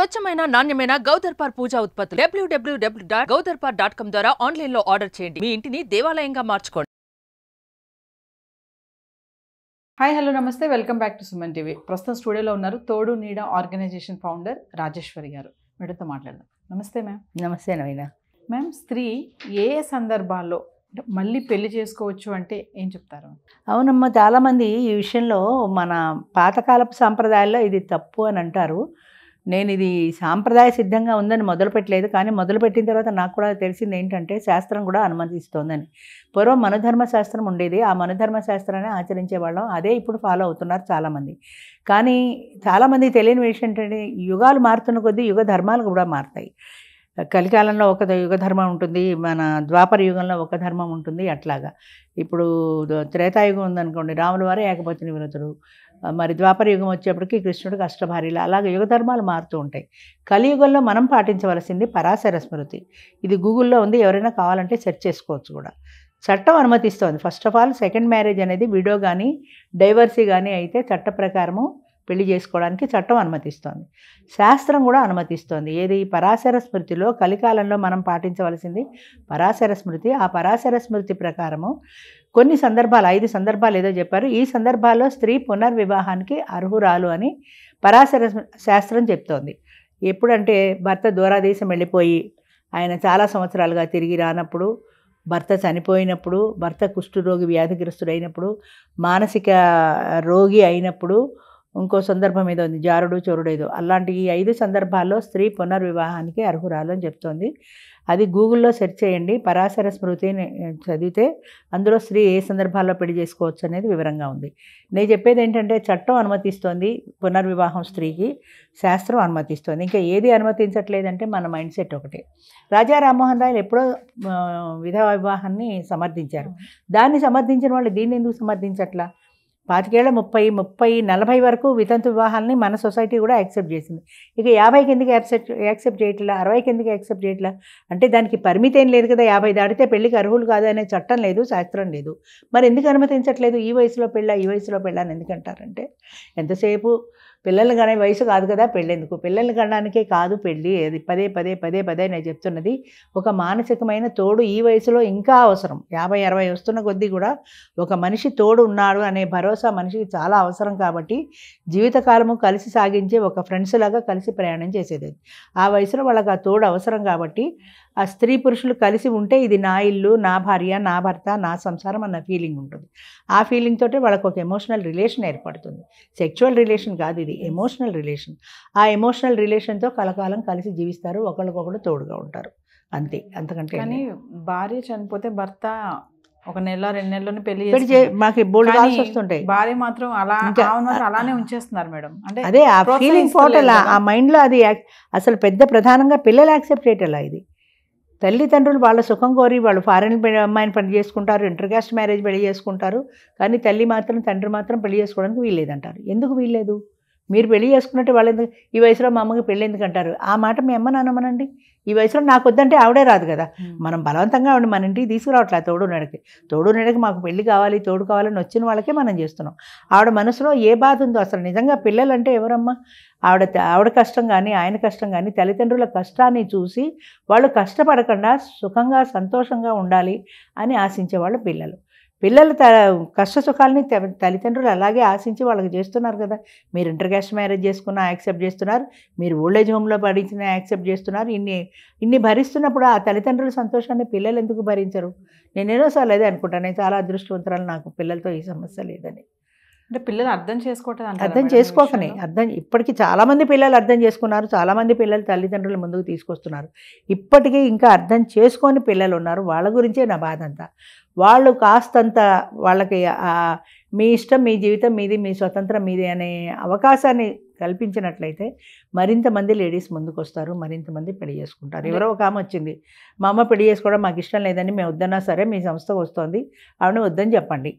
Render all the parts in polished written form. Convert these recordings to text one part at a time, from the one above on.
స్వచ్ఛమైన నాణ్యమైన గౌదర్పార్ పూజా ఉత్పత్తులు www.gaudarpar.com ద్వారా ఆన్లైన్ లో ఆర్డర్ చేయండి. మీ ఇంటిని దేవాలయంగా మార్చుకోండి. హాయ్ హలో నమస్తే, welcome back to Suman TV. ప్రస్తుతం స్టూడియోలో ఉన్నారు తోడు నీడ ఆర్గనైజేషన్ ఫౌండర్ రాజేశ్వరి గారు. వీడితో మాట్లాడదాం. నమస్తే మ్యామ్. నమస్తే నవీన. మ్యామ్, స్త్రీ ఏ సందర్భాల్లో మళ్ళీ పెళ్లి చేసుకోవచ్చు అంటే ఏం చెప్తారు? అవునమ్మా, చాలామంది ఈ విషయంలో మన పాతకాలపు సాంప్రదాయాల్లో ఇది తప్పు అని అంటారు. నేను ఇది సాంప్రదాయ సిద్ధంగా ఉందని మొదలుపెట్టలేదు, కానీ మొదలుపెట్టిన తర్వాత నాకు కూడా తెలిసింది ఏంటంటే శాస్త్రం కూడా అనుమతిస్తోందని. పూర్వం మనుధర్మ శాస్త్రం ఉండేది, ఆ మనుధర్మ శాస్త్రాన్ని ఆచరించే వాళ్ళం, అదే ఇప్పుడు ఫాలో అవుతున్నారు చాలామంది. కానీ చాలామంది తెలియని విషయం ఏంటంటే యుగాలు మారుతున్న కొద్దీ యుగ ధర్మాలు కూడా మారుతాయి. కలికాలంలో ఒక యుగ ధర్మం ఉంటుంది, మన ద్వాపర యుగంలో ఒక ధర్మం ఉంటుంది. అట్లాగా ఇప్పుడు త్రేతాయుగం ఉందనుకోండి, రాముల వారే ఏకపత్ని వ్రతుడు, మరి ద్వాపర యుగం వచ్చేప్పటికి కృష్ణుడికి అష్టభార్యలు, అలాగే యుగ ధర్మాలు మారుతూ ఉంటాయి. కలియుగంలో మనం పాటించవలసింది పరాశర స్మృతి. ఇది గూగుల్లో ఉంది, ఎవరైనా కావాలంటే సెర్చ్ చేసుకోవచ్చు కూడా. చట్టం అనుమతిస్తోంది. First of all second marriage అనేది విడో కానీ డైవర్సీ కానీ అయితే చట్ట ప్రకారము పెళ్లి చేసుకోవడానికి చట్టం అనుమతిస్తోంది. శాస్త్రం కూడా అనుమతిస్తోంది. ఏది? పరాశర స్మృతిలో కలికాలంలో మనం పాటించవలసింది పరాశర స్మృతి. ఆ పరాశర స్మృతి ప్రకారము కొన్ని సందర్భాలు, 5 సందర్భాలు ఏదో చెప్పారు. ఈ సందర్భాల్లో స్త్రీ పునర్వివాహానికి అర్హురాలు అని పరాశర శాస్త్రం చెప్తోంది. ఎప్పుడంటే భర్త దూరాదేశం వెళ్ళిపోయి ఆయన చాలా సంవత్సరాలుగా తిరిగి రానప్పుడు, భర్త చనిపోయినప్పుడు, భర్త కుష్ఠరోగి వ్యాధిగ్రస్తుడైనప్పుడు, మానసిక రోగి అయినప్పుడు, ఇంకో సందర్భం ఏదో ఉంది, జారుడు చోరుడు ఏదో, అలాంటి ఈ 5 సందర్భాల్లో స్త్రీ పునర్వివాహానికి అర్హురాలు అని చెప్తోంది. అది గూగుల్లో సెర్చ్ చేయండి. పరాశర స్మృతిని చదివితే అందులో స్త్రీ ఏ సందర్భాల్లో పెళ్లి చేసుకోవచ్చు అనేది వివరంగా ఉంది. నేను చెప్పేది ఏంటంటే చట్టం అనుమతిస్తోంది పునర్వివాహం స్త్రీకి, శాస్త్రం అనుమతిస్తోంది. ఇంకా ఏది అనుమతించట్లేదంటే మన మైండ్ సెట్ ఒకటే. రాజా రామ్మోహన్ రాయలు ఎప్పుడో విధవా వివాహాన్ని సమర్థించారు. దాన్ని సమర్థించిన వాళ్ళు దీన్ని ఎందుకు సమర్థించట్లా? 25 ఏళ్ల 30, 40 వరకు వితంతు వివాహాలని మన సొసైటీ కూడా యాక్సెప్ట్ చేసింది. ఇక 50కి ఎందుకు యాక్సెప్ట్ చేయట్లా, 60కి ఎందుకు యాక్సెప్ట్ చేయట్లా? అంటే దానికి పరిమితి ఏం లేదు కదా. 50 దాటితే పెళ్ళికి అర్హులు కాదు అనే చట్టం లేదు, శాస్త్రం లేదు. మరి ఎందుకు అనుమతించట్లేదు? ఈ వయసులో పెళ్ళ, ఈ వయసులో పెళ్ళ అని ఎందుకంటారంటే ఎంతసేపు పిల్లలు కానీ వయసు కాదు కదా పెళ్ళెందుకు, పిల్లల్ని కనడానికే కాదు పెళ్ళి. అది పదే పదే నేను చెప్తున్నది. ఒక మానసికమైన తోడు ఈ వయసులో ఇంకా అవసరం. 50, 60 వస్తున్న కొద్దీ కూడా ఒక మనిషి తోడు ఉన్నాడు అనే భరోసా మనిషికి చాలా అవసరం. కాబట్టి జీవితకాలము కలిసి సాగించే ఒక ఫ్రెండ్స్ లాగా కలిసి ప్రయాణం చేసేది. ఆ వయసులో వాళ్ళకి ఆ తోడు అవసరం. కాబట్టి ఆ స్త్రీ పురుషులు కలిసి ఉంటే ఇది నా ఇల్లు, నా భార్య, నా భర్త, నా సంసారం అన్న ఫీలింగ్ ఉంటుంది. ఆ ఫీలింగ్ తోటే వాళ్ళకు ఒక ఎమోషనల్ రిలేషన్ ఏర్పడుతుంది. సెక్చువల్ రిలేషన్ కాదు, ఇది ఎమోషనల్ రిలేషన్. ఆ ఎమోషనల్ రిలేషన్తో కలకాలం కలిసి జీవిస్తారు, ఒకరికొకరు తోడుగా ఉంటారు, అంతే, అంతకంటే. కానీ భార్య చనిపోతే భర్త 1 నెల 2 నెలలోనే పెళ్లి మాకు బోల్డ్ కాల్స్ వస్తుంటాయి. భార్య మాత్రం అలానే ఉంచేస్తున్నారు మేడం. అంటే అదే ఆ ఫీలింగ్ పోటలా, ఆ మైండ్లో అది అసలు పెద్ద ప్రధానంగా పిల్లలు యాక్సెప్ట్ చేయటలా. ఇది తల్లిదండ్రులు వాళ్ళ సుఖం కోరి వాళ్ళు ఫారెన్ అమ్మాయిని పెళ్లి చేసుకుంటారు, ఇంటర్కాస్ట్ మ్యారేజ్ పెళ్లి చేసుకుంటారు. కానీ తల్లి మాత్రం తండ్రి మాత్రం పెళ్లి చేసుకోవడానికి వీల్లేదంటారు. ఎందుకు వీల్లేదు? మీరు పెళ్లి చేసుకున్నట్టు వాళ్ళు ఎందుకు ఈ వయసులో మా అమ్మకి పెళ్ళి ఎందుకు అంటారు? ఆ మాట మీ అమ్మ నాన్నమ్మనండి. ఈ వయసులో నాకు వద్దంటే ఆవిడే రాదు కదా. మనం బలవంతంగా ఆవిడ మన ఇంటికి తీసుకురావట్లే. తోడు నడకి మాకు పెళ్లి కావాలి, తోడు కావాలని వచ్చిన వాళ్ళకే మనం చేస్తున్నాం. ఆవిడ మనసులో ఏ బాధ ఉందో అసలు. నిజంగా పిల్లలంటే ఎవరమ్మా? ఆవిడ కష్టం కానీ ఆయన కష్టం కానీ తల్లిదండ్రుల కష్టాన్ని చూసి వాళ్ళు కష్టపడకుండా సుఖంగా సంతోషంగా ఉండాలి అని ఆశించేవాళ్ళు పిల్లలు. పిల్లల కష్ట సుఖాలని తల్లిదండ్రులు అలాగే ఆశించి వాళ్ళకి చేస్తున్నారు కదా. మీరు ఇంటర్కాస్ట్ మ్యారేజ్ చేసుకున్నా యాక్సెప్ట్ చేస్తున్నారు, మీరు ఓల్డేజ్ హోమ్లో పడించినా యాక్సెప్ట్ చేస్తున్నారు. ఇన్ని భరిస్తున్నప్పుడు ఆ తల్లిదండ్రుల సంతోషాన్ని పిల్లలు ఎందుకు భరించరు? నేను ఎన్నోసార్లు అదే అనుకుంటాను. నేను చాలా అదృష్టవంతురాలు, నాకు పిల్లలతో ఈ సమస్య లేదని. అంటే పిల్లలు అర్థం చేసుకోకనే ఇప్పటికీ చాలామంది పిల్లలు అర్థం చేసుకున్నారు, చాలామంది పిల్లలు తల్లిదండ్రుల ముందుకు తీసుకొస్తున్నారు. ఇప్పటికీ ఇంకా అర్థం చేసుకొని పిల్లలు ఉన్నారు. వాళ్ళ గురించే నా బాధ అంతా. వాళ్ళు కాస్తంత వాళ్ళకి మీ ఇష్టం, మీ జీవితం మీది, మీ స్వతంత్రం మీది అనే అవకాశాన్ని కల్పించినట్లయితే మరింత మంది లేడీస్ ముందుకు వస్తారు, మరింత మంది పెళ్లి చేసుకుంటారు. ఎవరో ఒక ఆమె వచ్చింది, మా అమ్మ పెళ్లి చేసుకోవడం మాకు ఇష్టం లేదని, మేము వద్దన్నా సరే మీ సంస్థకు వస్తుంది, ఆవిడని వద్దని చెప్పండి.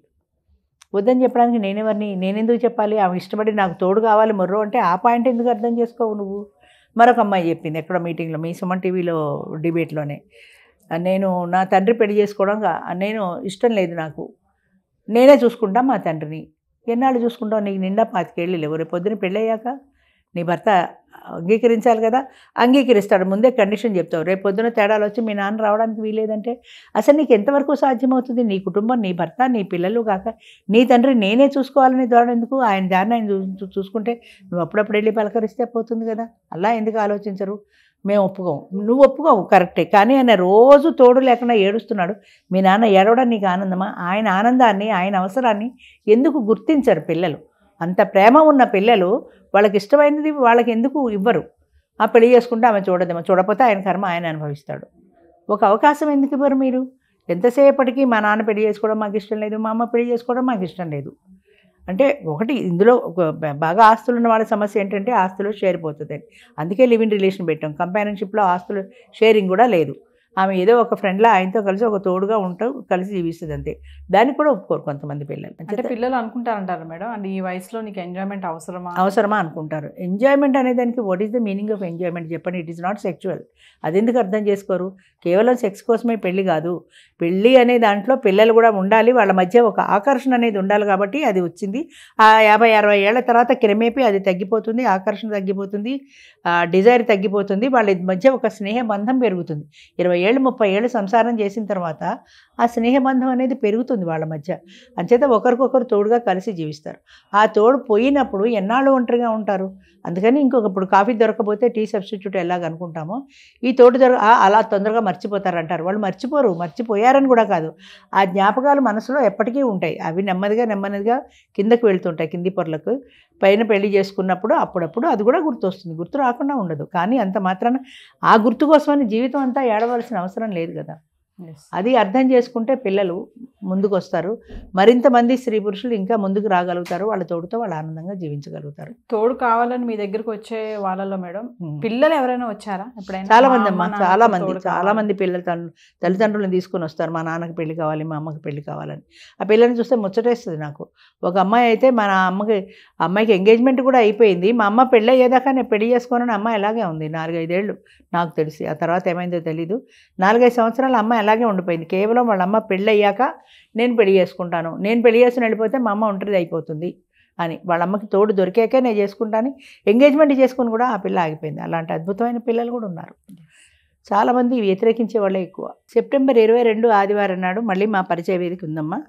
వద్దని చెప్పడానికి నేనెందుకు చెప్పాలి? ఆమె ఇష్టపడి నాకు తోడు కావాలి మొర్రో అంటే ఆ పాయింట్ ఎందుకు అర్థం చేసుకోవు నువ్వు? మరొక అమ్మాయి చెప్పింది ఎక్కడో మీటింగ్లో, మీ సుమన్ టీవీలో డిబేట్లోనే, నేను నా తండ్రి పెళ్లి చేసుకోవడం నేను ఇష్టం లేదు, నాకు నేనే చూసుకుంటా మా తండ్రిని. ఎన్నాళ్ళు చూసుకుంటావు? నీకు నిండా 25 ఏళ్ళు లేవు. రేపు పొద్దున పెళ్ళి అయ్యాక నీ భర్త అంగీకరించాలి కదా, అంగీకరిస్తాడు. ముందే కండిషన్ చెప్తావు, రేపు పొద్దున తేడాలు వచ్చి మీ నాన్న రావడానికి వీలేదంటే అసలు నీకు ఎంతవరకు సాధ్యమవుతుంది? నీ కుటుంబం, నీ భర్త, నీ పిల్లలు కాక నీ తండ్రి నేనే చూసుకోవాలని ధోరణి ఎందుకు? ఆయన దాన్ని ఆయన చూసుకుంటే నువ్వు అప్పుడప్పుడు వెళ్ళి పలకరిస్తే పోతుంది కదా. అలా ఎందుకు ఆలోచించరు? మేము ఒప్పుకోము. నువ్వు ఒప్పుకోవు కరెక్టే, కానీ ఆయన రోజు తోడు లేకుండా ఏడుస్తున్నాడు. మీ నాన్న ఏడవడం నీకు ఆనందమా? ఆయన ఆనందాన్ని, ఆయన అవసరాన్ని ఎందుకు గుర్తించరు పిల్లలు? అంత ప్రేమ ఉన్న పిల్లలు వాళ్ళకి ఇష్టమైనది వాళ్ళకి ఎందుకు ఇవ్వరు? ఆ పెళ్లి చేసుకుంటే ఆమె చూడదేమో, చూడకపోతే ఆయన కర్మ ఆయన అనుభవిస్తాడు. ఒక అవకాశం ఎందుకు ఇవ్వరు మీరు? ఎంతసేపటికి మా నాన్న పెళ్లి చేసుకోవడం మాకు ఇష్టం లేదు, మా అమ్మ పెళ్లి చేసుకోవడం మాకు ఇష్టం లేదు అంటే, ఒకటి ఇందులో బాగా ఆస్తులు ఉన్న వాళ్ళ సమస్య ఏంటంటే ఆస్తులు షేర్ పోతుంది. అందుకే లివ్ ఇన్ రిలేషన్ పెట్టాం. కంపానియన్షిప్లో ఆస్తులు షేరింగ్ కూడా లేదు. ఆమె ఏదో ఒక ఫ్రెండ్లా ఆయనతో కలిసి ఒక తోడుగా ఉంటావు, కలిసి జీవిస్తుంది అంతే. దానికి కూడా ఒప్పుకోరు కొంతమంది పిల్లలు. అంటే పిల్లలు అనుకుంటారంటారు మేడం, అంటే ఈ వయసులో నీకు ఎంజాయ్మెంట్ అవసరమా అనుకుంటారు. ఎంజాయ్మెంట్ అనే దానికి what is the meaning of enjoyment చెప్పండి? It is not sexual. అది ఎందుకు అర్థం చేసుకోరు? కేవలం సెక్స్ కోసమే పెళ్ళి కాదు. పెళ్ళి అనే దాంట్లో పిల్లలు కూడా ఉండాలి, వాళ్ళ మధ్య ఒక ఆకర్షణ అనేది ఉండాలి. కాబట్టి అది వచ్చింది. ఆ 50-60 ఏళ్ల తర్వాత క్రమేపీ అది తగ్గిపోతుంది, ఆకర్షణ తగ్గిపోతుంది, డిజైర్ తగ్గిపోతుంది, వాళ్ళ మధ్య ఒక స్నేహ బంధం పెరుగుతుంది. 20 ఏళ్ళు 30 ఏళ్ళు సంసారం చేసిన తర్వాత ఆ స్నేహబంధం అనేది పెరుగుతుంది వాళ్ళ మధ్య. అంచేత ఒకరికొకరు తోడుగా కలిసి జీవిస్తారు. ఆ తోడు పోయినప్పుడు ఎన్నాళ్ళు ఒంటరిగా ఉంటారు. అందుకని ఇప్పుడు కాఫీ దొరకపోతే టీ సబ్స్టిట్యూట్ ఎలాగ అనుకుంటామో, ఈ తోడు అలా తొందరగా మర్చిపోతారంటారు. వాళ్ళు మర్చిపోరు, మర్చిపోయారని కూడా కాదు, ఆ జ్ఞాపకాలు మనసులో ఎప్పటికీ ఉంటాయి. అవి నెమ్మదిగా కిందకు వెళ్తుంటాయి, కింది పొరలకు. పైన పెళ్లి చేసుకున్నప్పుడు అప్పుడప్పుడు అది కూడా గుర్తొస్తుంది, గుర్తు రాకుండా ఉండదు. కానీ అంత మాత్రాన ఆ గుర్తు కోసమని జీవితం అంతా ఏడవలసిన అవసరం లేదు కదా. అది అర్థం చేసుకుంటే పిల్లలు ముందుకు వస్తారు. మరింత మంది స్త్రీ పురుషులు ఇంకా ముందుకు రాగలుగుతారు, వాళ్ళ తోడుతో వాళ్ళు ఆనందంగా జీవించగలుగుతారు. తోడు కావాలని మీ దగ్గరకు వచ్చే వాళ్ళలో మేడం పిల్లలు ఎవరైనా వచ్చారా ఎప్పుడైనా? చాలా మంది అమ్మా, చాలా మంది పిల్లలు తల్లిదండ్రులను తీసుకొని వస్తారు. మా నాన్నకి పెళ్లి కావాలి, మా అమ్మకి పెళ్లి కావాలని. ఆ పిల్లల్ని చూస్తే ముచ్చటేస్తుంది నాకు. ఒక అమ్మాయి అయితే మా అమ్మాయికి ఎంగేజ్మెంట్ కూడా అయిపోయింది. మా అమ్మ పెళ్ళి అయ్యేదాకా నేను పెళ్లి చేసుకోనని అమ్మాయి అలాగే ఉంది 4-5 ఏళ్ళు నాకు తెలిసి. ఆ తర్వాత ఏమైందో తెలీదు. 4-5 సంవత్సరాలు అమ్మాయి అలాగే ఉండిపోయింది. కేవలం వాళ్ళ అమ్మ పెళ్ళి అయ్యాక నేను పెళ్లి చేసుకుంటాను, నేను పెళ్లి చేసుకుని వెళ్ళిపోతే మా అమ్మ ఒంటరిది అయిపోతుంది అని, వాళ్ళ అమ్మకి తోడు దొరికాకే నేను చేసుకుంటాను ఎంగేజ్మెంట్ చేసుకుని కూడా ఆ పిల్ల ఆగిపోయింది. అలాంటి అద్భుతమైన పిల్లలు కూడా ఉన్నారు. చాలామంది వ్యతిరేకించే వాళ్ళే ఎక్కువ. సెప్టెంబర్ 22 ఆదివారం నాడు మళ్ళీ మా పరిచయ వేదిక ఉందమ్మా,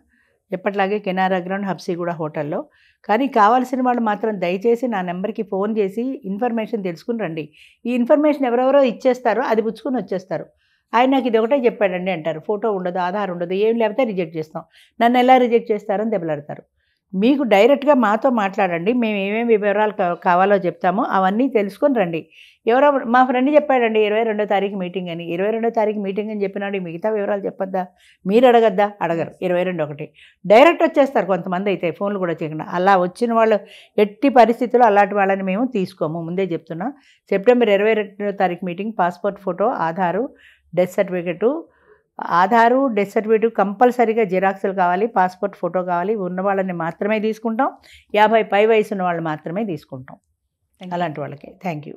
ఎప్పట్లాగే కెనారా గ్రౌండ్ హబ్సిగూడ హోటల్లో. కానీ కావాల్సిన వాళ్ళు మాత్రం దయచేసి నా నెంబర్కి ఫోన్ చేసి ఇన్ఫర్మేషన్ తెలుసుకుని రండి. ఈ ఇన్ఫర్మేషన్ ఎవరెవరో ఇచ్చేస్తారో అది పుచ్చుకొని వచ్చేస్తారు. ఆయన నాకు ఇది ఒకటే చెప్పాడండి అంటారు. ఫోటో ఉండదు, ఆధార్ ఉండదు, ఏం లేకపోతే రిజెక్ట్ చేస్తాం. నన్ను ఎలా రిజెక్ట్ చేస్తారని దెబ్బలాడతారు. మీకు డైరెక్ట్గా మాతో మాట్లాడండి, మేము ఏమేమి వివరాలు కావాలో చెప్తామో అవన్నీ తెలుసుకొని రండి. ఎవరో మా ఫ్రెండ్ చెప్పాడండి 22వ తారీఖు మీటింగ్ అని. 22వ తారీఖు మీటింగ్ అని చెప్పినాడు, మిగతా వివరాలు చెప్పొద్దా? మీరు అడగద్దా? అడగరు. 22 డైరెక్ట్ వచ్చేస్తారు. కొంతమంది అయితే ఫోన్లు కూడా చేయకుండా. అలా వచ్చిన వాళ్ళు ఎట్టి పరిస్థితుల్లో అలాంటి వాళ్ళని మేము తీసుకోము, ముందే చెప్తున్నా. సెప్టెంబర్ 22వ తారీఖు meeting. Passport photo, Aadhaar, death certificate, Aadhaar death certificate కంపల్సరీగా జిరాక్స్లు కావాలి, పాస్పోర్ట్ ఫోటో కావాలి. ఉన్న వాళ్ళని మాత్రమే తీసుకుంటాం, 50 పై వయసు ఉన్న వాళ్ళు మాత్రమే తీసుకుంటాం. అలాంటి వాళ్ళకి థ్యాంక్ యూ.